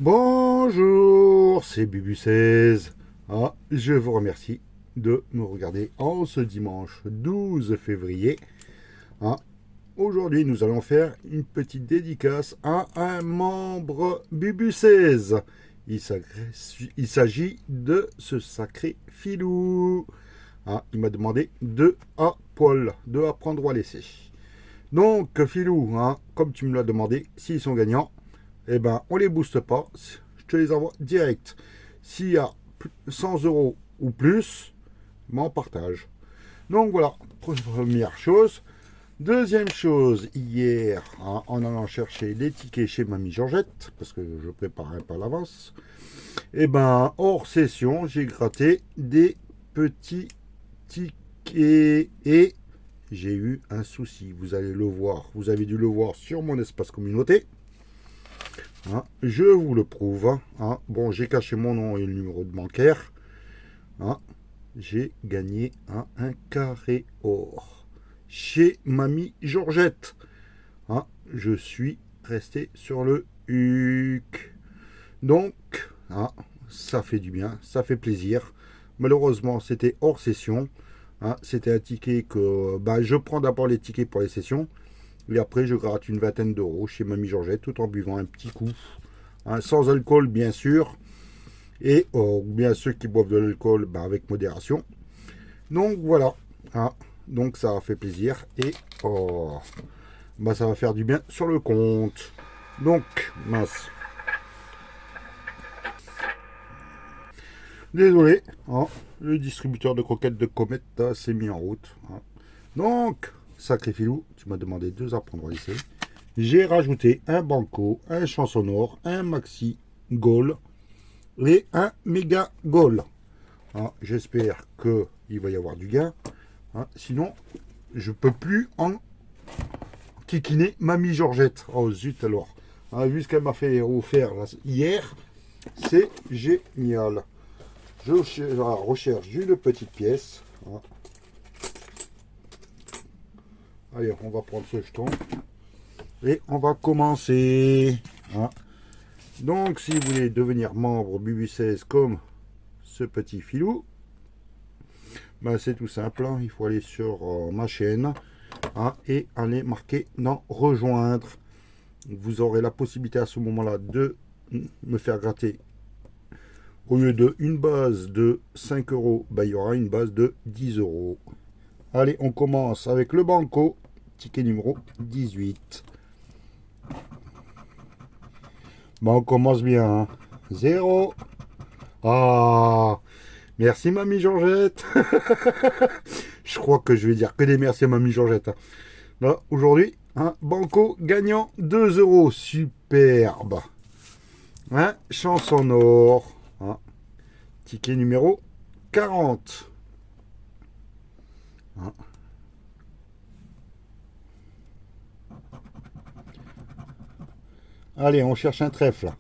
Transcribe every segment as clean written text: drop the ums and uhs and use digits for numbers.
Bonjour, c'est Bubu16. Ah, je vous remercie de me regarder en ce dimanche 12 février. Ah, aujourd'hui, nous allons faire une petite dédicace à un membre Bubu16. Il s'agit de ce sacré filou. Ah, il m'a demandé 2 à poil, 2 à prendre ou à laisser. Donc, filou, comme tu me l'as demandé, s'ils sont gagnants, eh ben, on les booste pas, je te les envoie direct. S'il y a 100 euros ou plus, on partage. Donc voilà, première chose. Deuxième chose, hier, en allant chercher les tickets chez Mamie Georgette, parce que je prépare un peu à l'avance, et ben, hors session, j'ai gratté des petits tickets et j'ai eu un souci. Vous allez le voir, vous avez dû le voir sur mon espace communauté. Je vous le prouve. Bon, j'ai caché mon nom et le numéro de bancaire. J'ai gagné un carré or chez Mamie Georgette. Je suis resté sur le HUC. Donc, ça fait du bien, ça fait plaisir. Malheureusement, c'était hors session. C'était un ticket que je prends d'abord les tickets pour les sessions. Et après, je gratte une vingtaine d'euros chez Mamie Georgette tout en buvant un petit coup. Sans alcool, bien sûr. Et bien ceux qui boivent de l'alcool, avec modération. Donc voilà. Donc ça a fait plaisir. Et ça va faire du bien sur le compte. Donc, mince. Désolé. Le distributeur de croquettes de comète s'est mis en route. Donc, sacré filou, tu m'as demandé 2 à prendre ici. J'ai rajouté un banco, un chansonneur, un maxi goal et un méga goal. J'espère qu'il va y avoir du gain. Sinon, je peux plus en kikiner Mamie Georgette. Oh zut alors. Vu ce qu'elle m'a fait offert hier, c'est génial. Je recherche d'une petite pièce. Allez, on va prendre ce jeton. Et on va commencer. Donc, si vous voulez devenir membre Bubu16 comme ce petit filou, c'est tout simple. Il faut aller sur ma chaîne et aller marquer dans rejoindre. Vous aurez la possibilité à ce moment-là de me faire gratter. Au lieu de une base de 5 euros, il y aura une base de 10 euros. Allez, on commence avec le banco, ticket numéro 18. On commence bien. 0. Merci Mamie Georgette. Je crois que je vais dire que des merci à Mamie Georgette. Là, aujourd'hui, banco gagnant 2 euros. Superbe. Chance en or. Ticket numéro 40. Allez, on cherche un trèfle.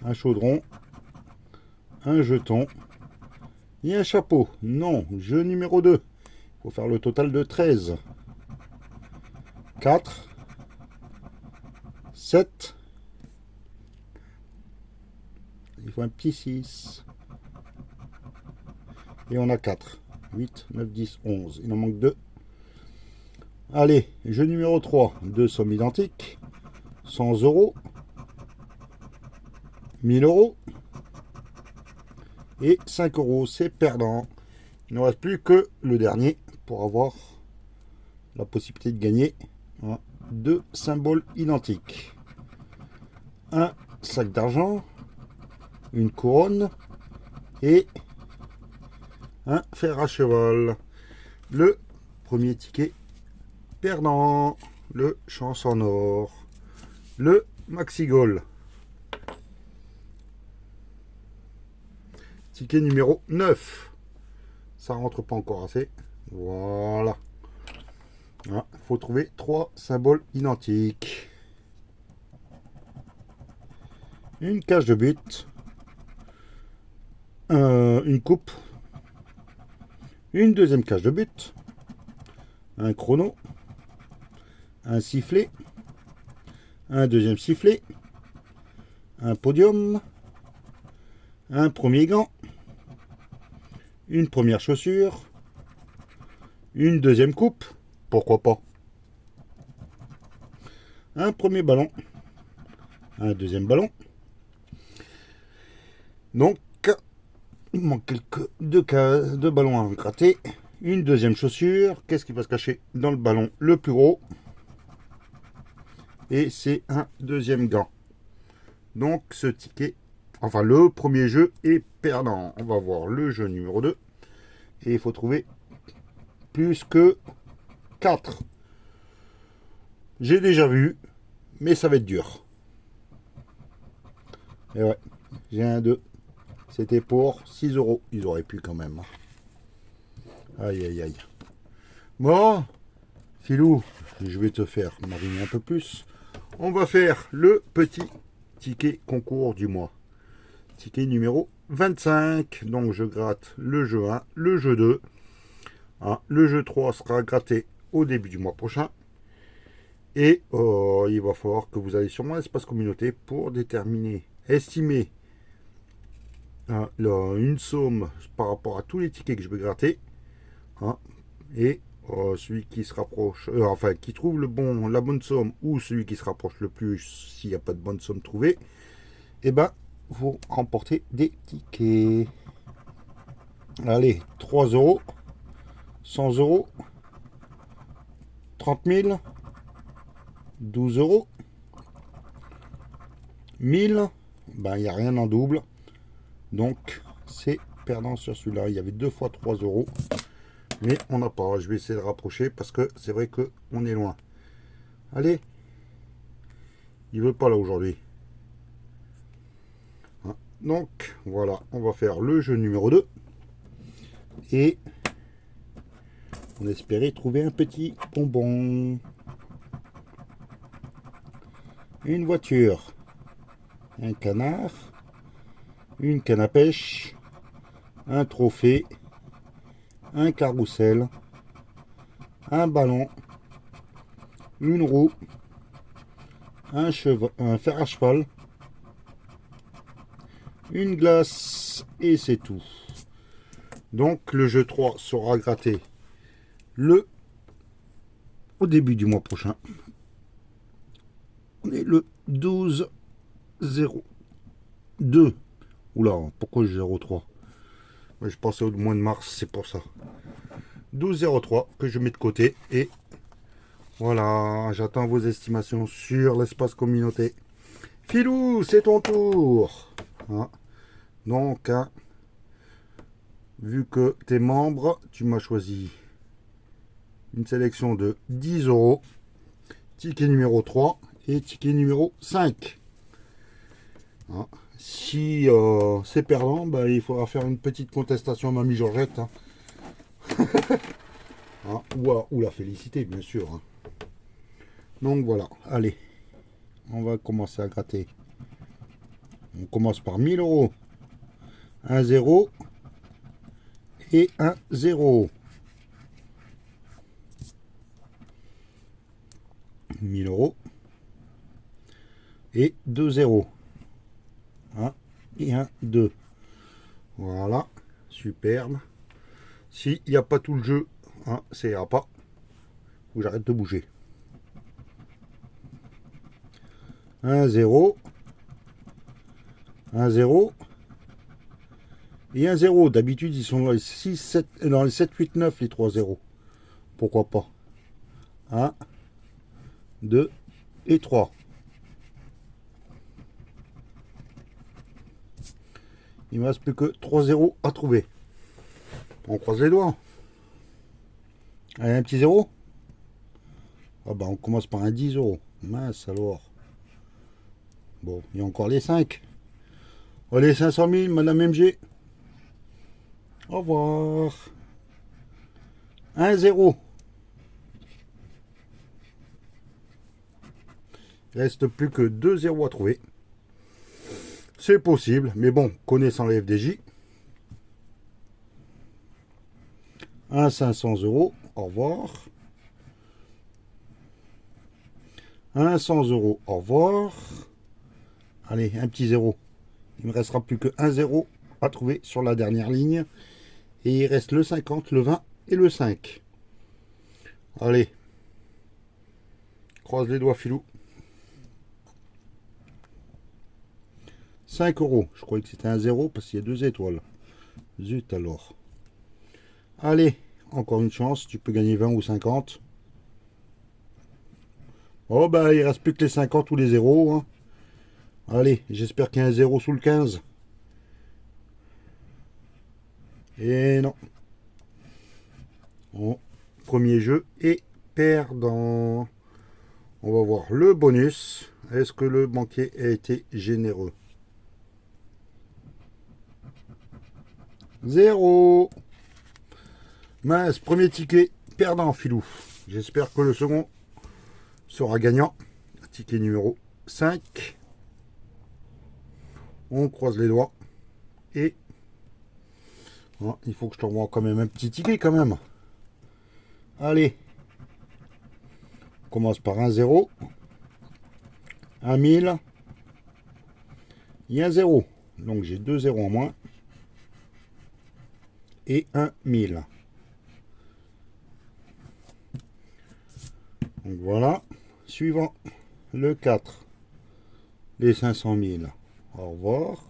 Un chaudron. Un jeton. Et un chapeau. Non, jeu numéro 2. Il faut faire le total de 13. 4. 7. Il faut un petit 6. Et on a 4. 8, 9, 10, 11. Il en manque 2. Allez, jeu numéro 3. 2 sommes identiques. 100 euros. 1000 euros. Et 5 euros. C'est perdant. Il ne reste plus que le dernier pour avoir la possibilité de gagner 2 symboles identiques. Un sac d'argent. Une couronne. Et un fer à cheval. Le premier ticket perdant. Le chance en or. Le maxi goal. Ticket numéro 9. Ça rentre pas encore assez. Voilà. Il faut trouver 3 symboles identiques. Une cage de but. Une coupe. Une deuxième cage de but. Un chrono. Un sifflet. Un deuxième sifflet. un podium, un premier gant, une première chaussure, une deuxième coupe, pourquoi pas, un premier ballon, un deuxième ballon. Donc, il manque deux ballons à gratter, une deuxième chaussure. Qu'est-ce qui va se cacher dans le ballon le plus gros? Et c'est un deuxième gant. Donc, ce ticket, enfin le premier jeu est perdant. On va voir le jeu numéro 2. Et il faut trouver plus que 4. J'ai déjà vu, mais ça va être dur. Et ouais, j'ai un 2. C'était pour 6 euros. Ils auraient pu quand même. Aïe, aïe, aïe. Bon, Filou, je vais te faire mariner un peu plus. On va faire le petit ticket concours du mois. Ticket numéro 25. Donc je gratte le jeu 1, le jeu 2. Le jeu 3 sera gratté au début du mois prochain. Et il va falloir que vous allez sur mon espace communauté pour déterminer, estimer une somme par rapport à tous les tickets que je vais gratter. Et celui qui se rapproche, enfin qui trouve la bonne somme, ou celui qui se rapproche le plus s'il n'y a pas de bonne somme trouvée, et ben vous remportez des tickets. Allez, 3 euros, 100 euros, 30 000, 12 euros, 1000, ben il n'y a rien en double, donc c'est perdant sur celui-là. Il y avait 2 fois 3 euros. Mais on n'a pas. Je vais essayer de rapprocher parce que c'est vrai que on est loin. Allez. Il veut pas là aujourd'hui. Donc voilà, on va faire le jeu numéro 2. Et on espérait trouver un petit bonbon. Une voiture. Un canard. Une canne à pêche. Un trophée. Un carrousel, un ballon, une roue, un fer à cheval, une glace, et c'est tout. Donc le jeu 3 sera gratté au début du mois prochain. On est le 12/02. Oula, pourquoi je 03? Je pensais au mois de mars, c'est pour ça. 12/03 que je mets de côté. Et voilà, j'attends vos estimations sur l'espace communauté. Filou, c'est ton tour. Donc, vu que tu es membre, tu m'as choisi une sélection de 10 euros. Ticket numéro 3 et ticket numéro 5. Si c'est perdant, il faudra faire une petite contestation à Mamie Georgette. Ou la féliciter, bien sûr. Donc voilà, allez, on va commencer à gratter. On commence par 1000 euros. Un 0 et un 0. 1000 euros et 2 0. 1 et un 2. Voilà, superbe. S'il n'y a pas tout le jeu, ça ira pas. Ou j'arrête de bouger. 1 0. 1 0. Et un 0. D'habitude, ils sont dans les 6, 7, dans les 7, 8, 9, les 3 0. Pourquoi pas? 1, 2 et 3. Il ne me reste plus que 3 0 à trouver. On croise les doigts. Allez, un petit 0. On commence par un 10 euros. Mince alors. Bon, il y a encore les 5. Allez, 500 000, Madame MG. Au revoir. 1 0. Il reste plus que 2 0 à trouver. C'est possible, mais bon, connaissant les FDJ. 1 500 euros, au revoir. 1 100 euros, au revoir. Allez, un petit 0. Il me restera plus que un 0 à trouver sur la dernière ligne. Et il reste le 50, le 20 et le 5. Allez. Croise les doigts, filou. 5 euros. Je croyais que c'était un 0 parce qu'il y a 2 étoiles. Zut alors. Allez, encore une chance. Tu peux gagner 20 ou 50. Oh bah il reste plus que les 50 ou les 0. Hein. Allez, j'espère qu'il y a un 0 sous le 15. Et non. Bon, premier jeu est perdant. On va voir le bonus. Est-ce que le banquier a été généreux? 0. Mince, premier ticket perdant, filou. J'espère que le second sera gagnant. Ticket numéro 5. On croise les doigts. Et oh, il faut que je t'envoie quand même un petit ticket quand même. Allez. On commence par un 0. Un 1000. Et un 0. Donc j'ai 2 0 en moins. Et un 1000. Donc voilà. Suivant. Le 4. Les 500 000. Au revoir.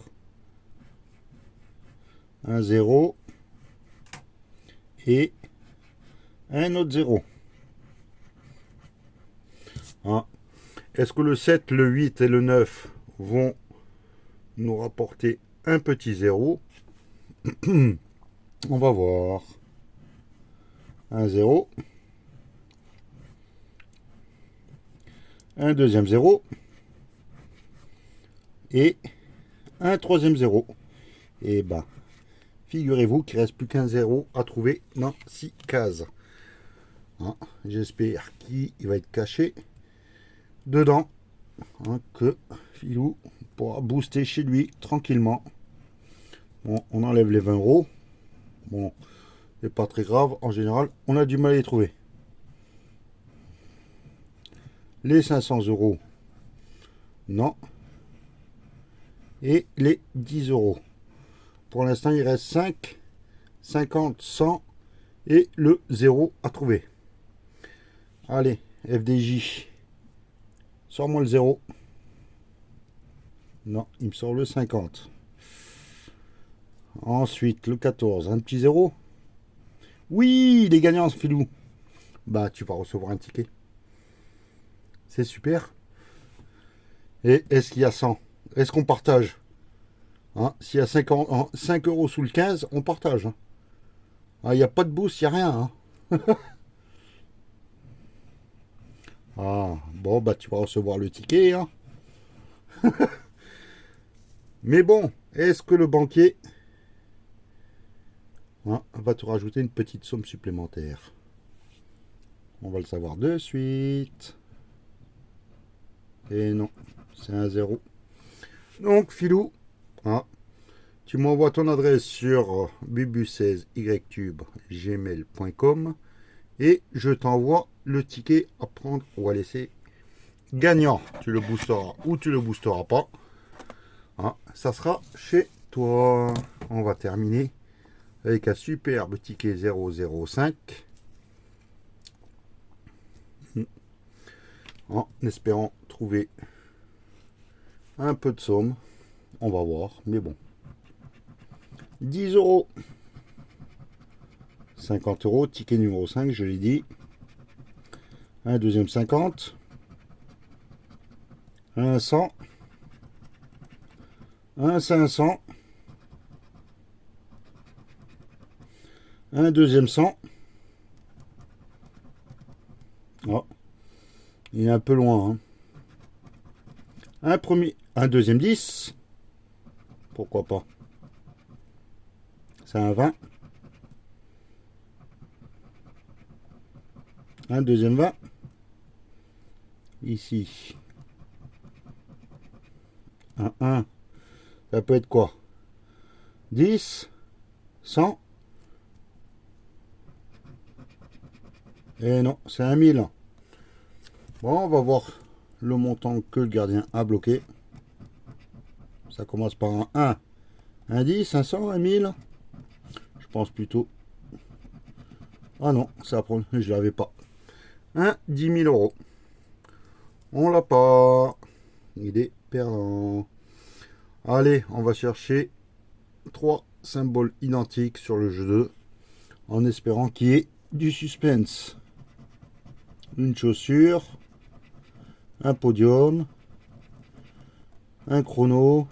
Un 0. Et un autre 0. Hein. Est-ce que le 7, le 8 et le 9 vont nous rapporter un petit 0? On va voir. Un 0. Un deuxième 0. Et un troisième 0. Et ben, figurez-vous qu'il ne reste plus qu'un 0 à trouver dans 6 cases. Hein, j'espère qu'il va être caché dedans. Hein, que Filou pourra booster chez lui tranquillement. Bon, on enlève les 20 euros. Bon, c'est pas très grave. En général, on a du mal à les trouver. Les 500 euros, non. Et les 10 euros. Pour l'instant, il reste 5, 50, 100 et le 0 à trouver. Allez, FDJ. Sors-moi le 0. Non, il me sort le 50. Ensuite, le 14. Un petit 0. Oui, il est gagnant, ce filou. Bah, tu vas recevoir un ticket. C'est super. Et est-ce qu'il y a 100? Est-ce qu'on partage? Hein, s'il y a 5 euros sous le 15, on partage. Hein. Ah, il n'y a pas de boost, il n'y a rien. Hein. Ah, bon, bah tu vas recevoir le ticket. Hein. Mais bon, est-ce que le banquier va te rajouter une petite somme supplémentaire? On va le savoir de suite. Et non, c'est un 0. Donc, filou, tu m'envoies ton adresse sur bubu16ytube@gmail.com et je t'envoie le ticket à prendre ou à laisser gagnant. Tu le boosteras ou tu le boosteras pas. Ça sera chez toi. On va terminer avec un superbe ticket 005. En espérant trouver un peu de somme. On va voir, mais bon. 10 euros. 50 euros, ticket numéro 5, je l'ai dit. Un deuxième 50. Un 100. Un 500. Un deuxième 100. Oh, il est un peu loin. Hein. Un deuxième 10. Pourquoi pas. C'est un 20. Un deuxième 20. Ici. Un 1. Ça peut être quoi? 10. 100. Et non, c'est un 1000. Bon, on va voir le montant que le gardien a bloqué. Ça commence par un 1. Un 10, un 100, un 1000. Je pense plutôt. Ah non, ça prend. Je l'avais pas. Un 10 000 euros. On l'a pas. Il est perdant. Allez, on va chercher 3 symboles identiques sur le jeu 2. En espérant qu'il y ait du suspense. Une chaussure. Un podium. Un chrono.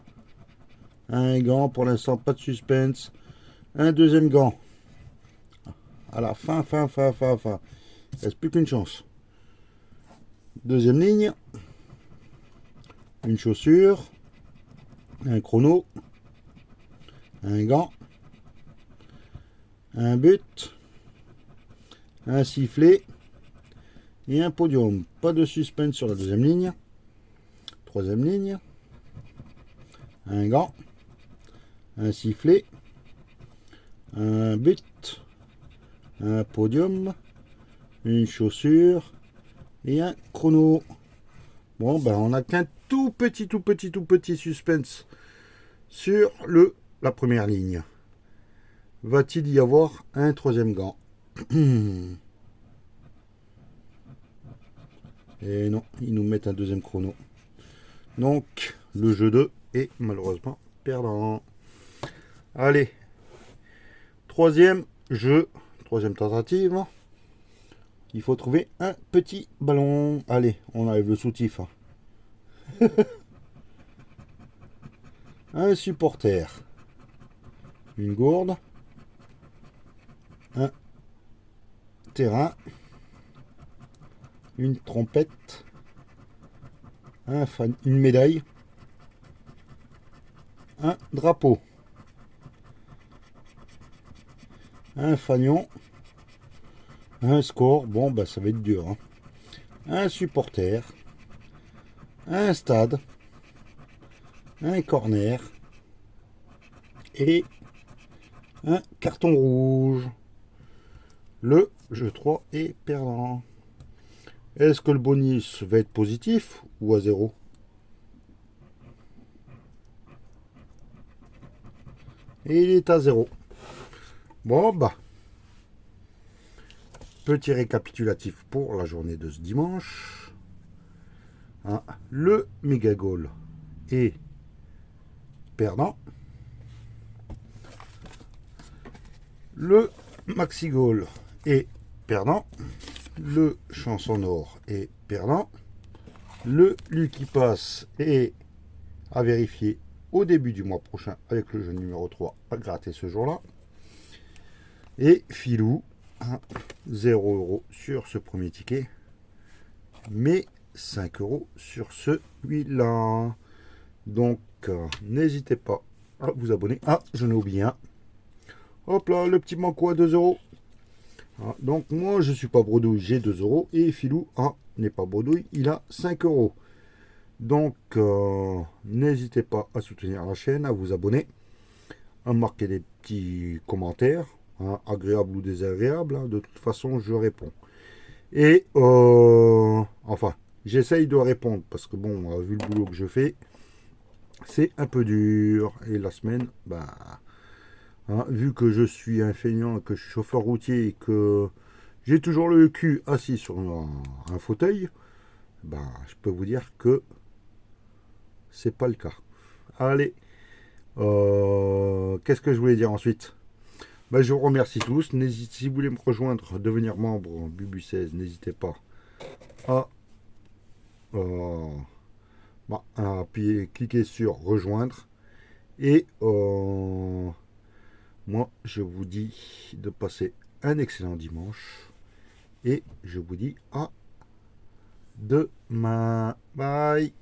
Un gant. Pour l'instant, pas de suspense. Un deuxième gant. À la fin. Il ne reste plus qu'une chance. Deuxième ligne. Une chaussure. Un chrono. Un gant. Un but. Un sifflet. Et un podium. Pas de suspense sur la deuxième ligne. Troisième ligne. Un gant. Un sifflet. Un but. Un podium. Une chaussure. Et un chrono. Bon, ben on n'a qu'un tout petit suspense sur la première ligne. Va-t-il y avoir un troisième gant? Et non, ils nous mettent un deuxième chrono. Donc, le jeu 2 est malheureusement perdant. Allez, troisième jeu, troisième tentative. Il faut trouver un petit ballon. Allez, on enlève le soutif. Un supporter. Une gourde. Un terrain. Une trompette. Une médaille. Un drapeau. Un fanion. Un score. Bon, bah ça va être dur. Hein. Un supporter. Un stade. Un corner. Et un carton rouge. Le jeu 3 est perdant. Est-ce que le bonus va être positif ou à 0? Et il est à 0. Bon, bah. Petit récapitulatif pour la journée de ce dimanche. Hein, le méga goal est perdant. Le maxi goal est perdant. Le chanson or est perdant. Le Lucky Pass est à vérifier au début du mois prochain avec le jeu numéro 3 à gratter ce jour-là. Et Filou, 0 € sur ce premier ticket, mais 5 € sur celui-là. Donc, n'hésitez pas à vous abonner. Ah, j'en ai oublié un. Hop là, le petit manco à 2 €. Donc, moi, je suis pas bredouille, j'ai 2 €. Et Filou, n'est pas bredouille, il a 5 €. Donc, n'hésitez pas à soutenir la chaîne, à vous abonner, à marquer des petits commentaires, agréables ou désagréables. De toute façon, je réponds. Et, enfin, j'essaye de répondre parce que, bon, vu le boulot que je fais, c'est un peu dur. Et la semaine, vu que je suis un feignant, que je suis chauffeur routier et que j'ai toujours le cul assis sur un fauteuil, je peux vous dire que c'est pas le cas. Allez, qu'est-ce que je voulais dire ensuite? Je vous remercie tous. Si vous voulez me rejoindre, devenir membre Bubu16, n'hésitez pas à cliquer sur rejoindre. Et moi, je vous dis de passer un excellent dimanche. Et je vous dis à demain. Bye.